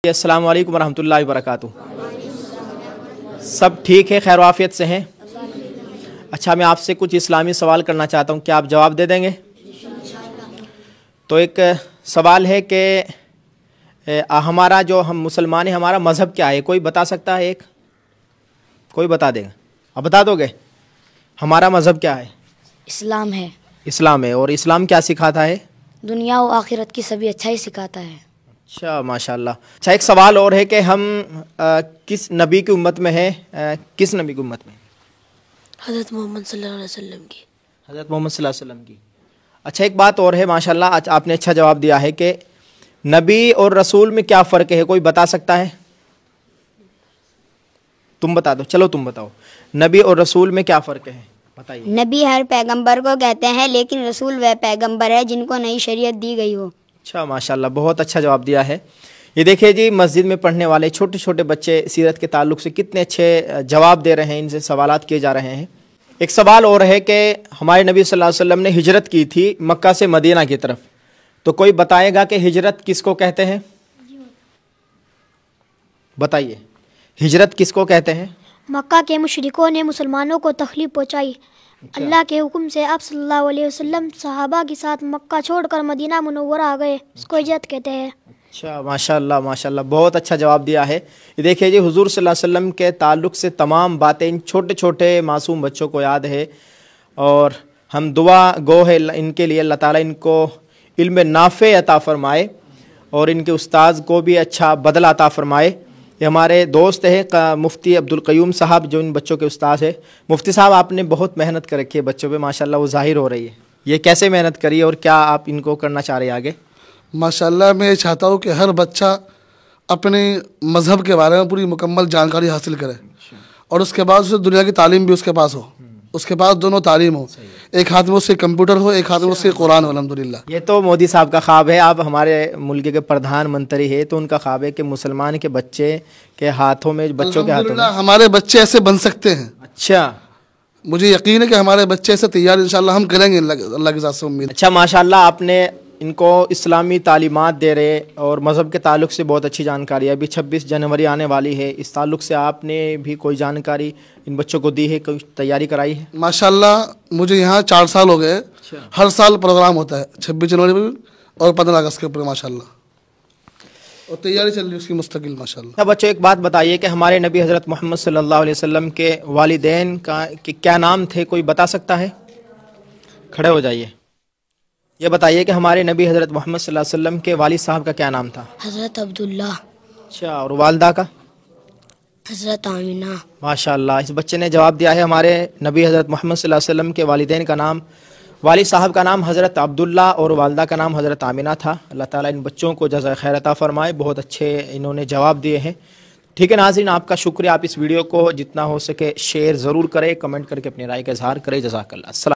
अस्सलाम वालेकुम रहमतुल्लाहि व बरकातुहू। सब ठीक है, खैर आफियत से हैं? अच्छा, मैं आपसे कुछ इस्लामी सवाल करना चाहता हूँ, क्या आप जवाब दे देंगे? तो एक सवाल है कि हमारा जो हम मुसलमान हैं, हमारा मज़हब क्या है? कोई बता सकता है? कोई बता देगा? आप बता दोगे? हमारा मज़हब क्या है? इस्लाम है। इस्लाम है। और इस्लाम क्या सिखाता है? दुनिया और आखिरत की सभी अच्छा ही सिखाता है। अच्छा, माशाल्लाह। अच्छा, एक सवाल और है कि हम किस नबी की उम्मत में हैं? किस नबी की उम्मत में? हज़रत मोहम्मद सल्लल्लाहु अलैहि वसल्लम की। हज़रत मोहम्मद सल्लल्लाहु अलैहि वसल्लम की। अच्छा, एक बात और है, माशाल्लाह, आज आपने अच्छा जवाब दिया है कि नबी और रसूल में क्या फ़र्क है? कोई बता सकता है? तुम बता दो, चलो तुम बताओ, नबी और रसूल में क्या फ़र्क है, बताइए। नबी हर पैगंबर को कहते हैं, लेकिन रसूल वह पैगंबर है जिनको नई शरीयत दी गई हो। अच्छा, माशाल्लाह, बहुत अच्छा जवाब दिया है। ये देखिए जी, मस्जिद में पढ़ने वाले छोटे छोटे बच्चे सीरत के ताल्लुक़ से कितने अच्छे जवाब दे रहे हैं, इनसे सवालात किए जा रहे हैं। एक सवाल और है कि हमारे नबी सल्लल्लाहु अलैहि वसल्लम ने हिजरत की थी मक्का से मदीना की तरफ, तो कोई बताएगा कि हिजरत किसको कहते हैं? बताइए, हिजरत किसको कहते हैं? मक्का के मुशरिकों ने मुसलमानों को तकलीफ पहुंचाई। अच्छा। अल्लाह के हुक्म से आप सल्लल्लाहु अलैहि वसल्लम सहाबा के साथ मक्का छोड़कर मदीना मुनव्वरा आ गए, इसको हिजरत कहते हैं। अच्छा, माशाल्लाह माशाल्लाह, बहुत अच्छा जवाब दिया है। ये देखिए जी, हुजूर सल्लल्लाहु अलैहि वसल्लम के ताल्लुक़ से तमाम बातें इन छोटे छोटे मासूम बच्चों को याद है, और हम दुआ गो है इनके लिए, अल्लाह ताला इनको इल्म नाफ़े अता फ़रमाए और इनके उस्ताद को भी अच्छा बदला अता फ़रमाए। ये हमारे दोस्त हैं मुफ्ती अब्दुल क़य्यूम साहब, जो इन बच्चों के उस्ताद है। मुफ्ती साहब, आपने बहुत मेहनत कर रखी है बच्चों पे, माशाल्लाह, वो ज़ाहिर हो रही है। ये कैसे मेहनत करी है और क्या आप इनको करना चाह रहे हैं आगे? माशाल्लाह, मैं चाहता हूँ कि हर बच्चा अपने मज़हब के बारे में पूरी मुकम्मल जानकारी हासिल करे, और उसके बाद उसे दुनिया की तालीम भी उसके पास हो, उसके पास दोनों तालीम हो, एक हाथ में उससे कंप्यूटर हो, एक हाथ में उससे कुरान हो। अल्हम्दुलिल्लाह, ये तो मोदी साहब का ख्वाब है। आप हमारे मुल्क के प्रधानमंत्री है, तो उनका ख्वाब है कि मुसलमान के बच्चे के हाथों में, बच्चों के हाथों में हमारे बच्चे ऐसे बन सकते हैं। अच्छा, मुझे यकीन है कि हमारे बच्चे ऐसे तैयार इंशाल्लाह हम करेंगे, अल्लाह की ज़ात से उम्मीद। अच्छा, माशाल्लाह, आपने इनको इस्लामी तालीमात दे रहे और मज़हब के ताल्लुक़ से बहुत अच्छी जानकारी है। अभी 26 जनवरी आने वाली है, इस ताल्लुक़ से आपने भी कोई जानकारी इन बच्चों को दी है, कोई तैयारी कराई है? माशाल्लाह, मुझे यहाँ 4 साल हो गए। अच्छा। हर साल प्रोग्राम होता है 26 जनवरी पर और 15 अगस्त के ऊपर, माशाल्लाह, और तैयारी चल रही है उसकी मुस्तकिल, माशाल्लाह। बच्चों, एक बात बताइए कि हमारे नबी हज़रत मोहम्मद सल्लल्लाहु अलैहि वसल्लम के वालिदैन का क्या नाम थे? कोई बता सकता है? खड़े हो जाइए। ये बताइए कि हमारे नबी हज़रत मोहम्मद सल्लल्लाहु अलैहि वसल्लम के वालिद साहब का क्या नाम था? हज़रत अब्दुल्ला। अच्छा, और वालदा का? हज़रत आमिना। माशाल्लाह, इस बच्चे ने जवाब दिया है। हमारे नबी हज़रत मोहम्मद सल्लल्लाहु अलैहि वसल्लम के वालिदैन का नाम, वालिद साहब का नाम हज़रत अब्दुल्ला और वालदा का नाम हज़रत आमिना था। अल्लाह ताला इन बच्चों को जज़ा खैर अता फ़रमाए, बहुत अच्छे इन्होंने जवाब दिए हैं। ठीक है नाज़रीन, आपका शुक्रिया। आप इस वीडियो को जितना हो सके शेयर ज़रूर करें, कमेंट करके अपनी राय का इज़हार करें। जज़ाकल्लाह।